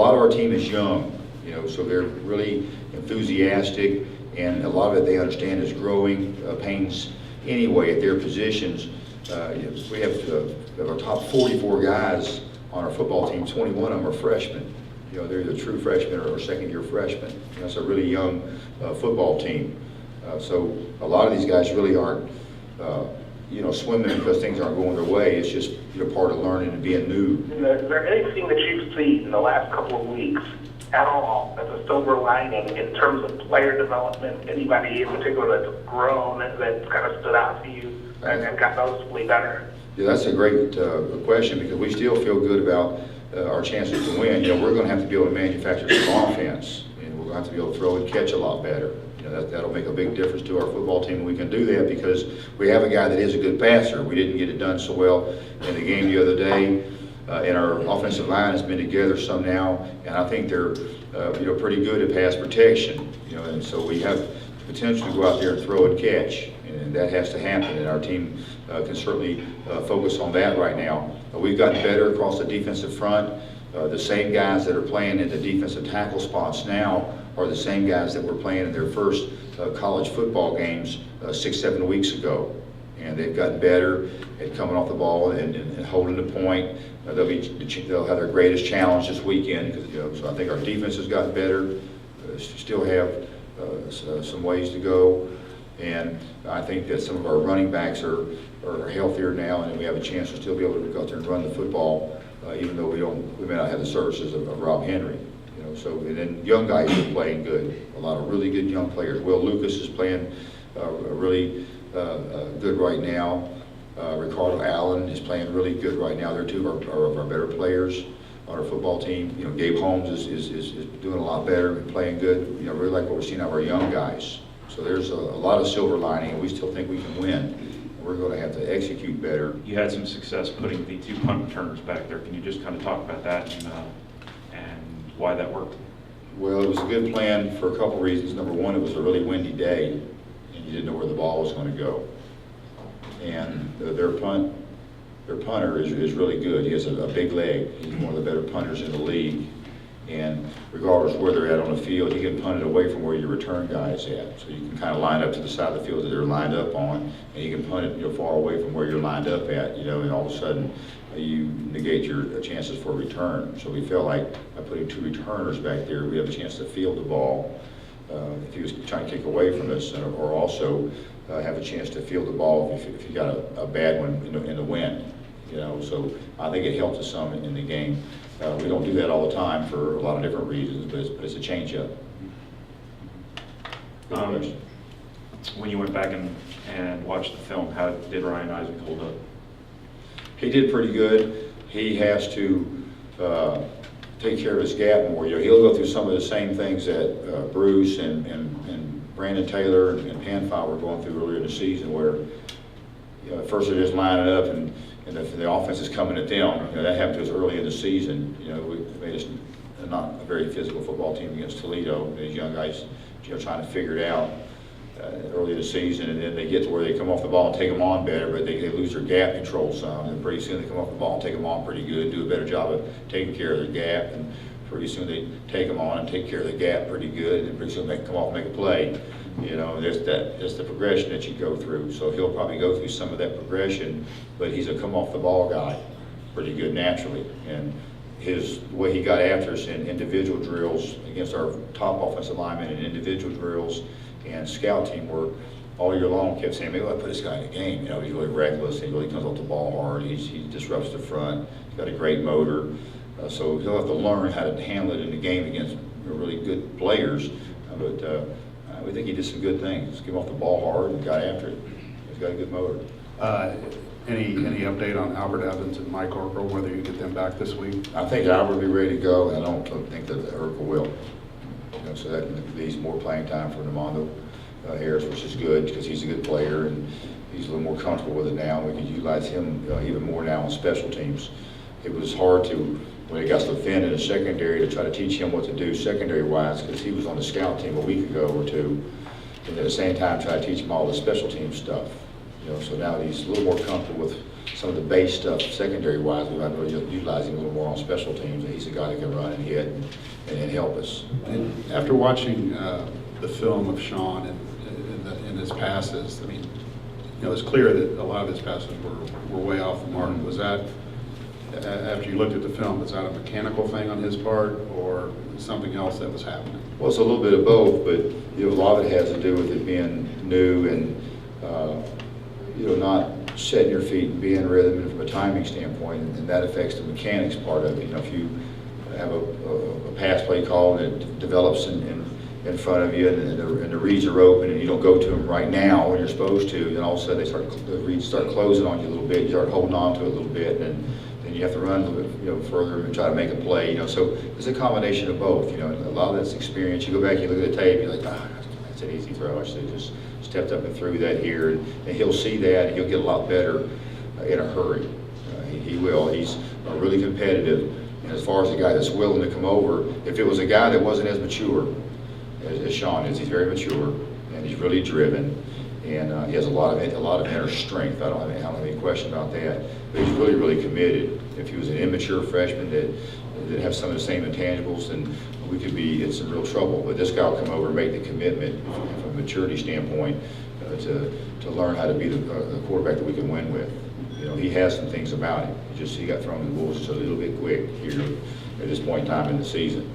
lot of our team is young, so they're really enthusiastic, and a lot of it they understand is growing pains anyway at their positions. We have our top 44 guys on our football team, 21 of them are freshmen. They're either true freshmen or second-year freshmen. It's a really young football team. So a lot of these guys really aren't, swimming because things aren't going their way. It's just part of learning and being new. Is there anything that you've seen in the last couple of weeks at all as a silver lining in terms of player development? Anybody in particular that's grown that kind of stood out to you and got noticeably better? Yeah, that's a great question, because we still feel good about our chances to win. We're going to have to be able to manufacture some offense, and we're going to have to be able to throw and catch a lot better. That'll make a big difference to our football team, and we can do that because we have a guy that is a good passer. We didn't get it done so well in the game the other day, and our offensive line has been together some now, and I think they're pretty good at pass protection. And so we have the potential to go out there and throw and catch, and that has to happen, and our team can certainly focus on that right now. We've gotten better across the defensive front. The same guys that are playing in the defensive tackle spots now are the same guys that were playing in their first college football games 6-7 weeks ago. And they've gotten better at coming off the ball and holding the point. They'll have their greatest challenge this weekend, because so I think our defense has gotten better. Still have some ways to go, and I think that some of our running backs are healthier now, and we have a chance to still be able to go out there and run the football, even though we may not have the services of Rob Henry. So, and then young guys are playing good. A lot of really good young players. Will Lucas is playing really good right now. Ricardo Allen is playing really good right now. They're two of our better players on our football team. Gabe Holmes is doing a lot better and playing good. Really like what we're seeing out of our young guys. So there's a lot of silver lining, and we still think we can win. We're going to have to execute better. You had some success putting the 2 punt returners back there. Can you just kind of talk about that and why that worked? Well, it was a good plan for a couple reasons. Number one, it was a really windy day, and you didn't know where the ball was going to go. And their punter is really good. He has a big leg. He's one of the better punters in the league. And regardless of where they're at on the field, he can punt it away from where your return guy is at. So you can kind of line up to the side of the field that they're lined up on, and you can punt it far away from where you're lined up at, and all of a sudden you negate your chances for a return. So we felt like by putting 2 returners back there, we have a chance to field the ball if he was trying to kick away from us, or also have a chance to field the ball if you got a bad one in the wind. So I think it helped us some in the game. We don't do that all the time for a lot of different reasons, but it's a change-up. When you went back and watched the film, how did Ryan Isaac hold up? He did pretty good. He has to take care of his gap more. He'll go through some of the same things that Bruce and Brandon Taylor and Panfile were going through earlier in the season, where at first they're just lining up and the offense is coming at them. That happened to us early in the season. We made us not a very physical football team against Toledo. These young guys, trying to figure it out early in the season, and then they get to where they come off the ball and take them on better, but they lose their gap control some, and pretty soon they come off the ball and take them on pretty good, do a better job of taking care of their gap, and pretty soon they take them on and take care of the gap pretty good, and then pretty soon they can come off and make a play. That's the progression that you go through. So he'll probably go through some of that progression, but he's a come off the ball guy pretty good naturally. And the way he got after us in individual drills against our top offensive linemen and individual drills and scout team work all year long, kept saying, maybe I'll put this guy in a game. He's really reckless. He really comes off the ball hard. He disrupts the front. He's got a great motor. So he'll have to learn how to handle it in the game against really good players. But we think he did some good things. Came off the ball hard and got after it. He's got a good motor. Any update on Albert Evans and Mike Oracle, whether you get them back this week? I think Albert will be ready to go, and I don't think that Oracle will. So that leaves more playing time for Namondo Harris, which is good because he's a good player and he's a little more comfortable with it now. We can utilize him even more now on special teams. It was hard when he got so thin in the secondary, to try to teach him what to do secondary-wise, because he was on the scout team a week ago or two, and at the same time try to teach him all the special team stuff. So now he's a little more comfortable with some of the base stuff, secondary-wise, we might be utilizing a little more on special teams. He's a guy that can run and hit and help us. And after watching the film of Sean and his passes, I mean, you know, it's clear that a lot of his passes were way off the mark. Was that, after you looked at the film, was that a mechanical thing on his part or something else that was happening? Well, it's a little bit of both, but you know, a lot of it has to do with it being new and you know, not setting your feet and being in rhythm and from a timing standpoint, and that affects the mechanics part of it. You know, if you have a pass play call and it develops in front of you and the reads are open and you don't go to them right now when you're supposed to, then all of a sudden the reads start closing on you a little bit, you start holding on to it a little bit, and then you have to run a little bit, you know, further and try to make a play, you know. So it's a combination of both, you know. A lot of that's experience. You go back and you look at the tape, you're like, that's an easy throw. I should have just stepped up and threw that here, and he'll see that and he'll get a lot better in a hurry. He will. He's really competitive, and as far as the guy that's willing to come over, if it was a guy that wasn't as mature as Sean is, he's very mature and he's really driven, and he has a lot of inner strength. I don't have any question about that. But he's really committed. If he was an immature freshman that have some of the same intangibles, then we could be in some real trouble. But this guy will come over and make the commitment from a maturity standpoint to learn how to be the quarterback that we can win with. You know, he has some things about him. He got thrown in the bulls just a little bit quick here at this point in time in the season.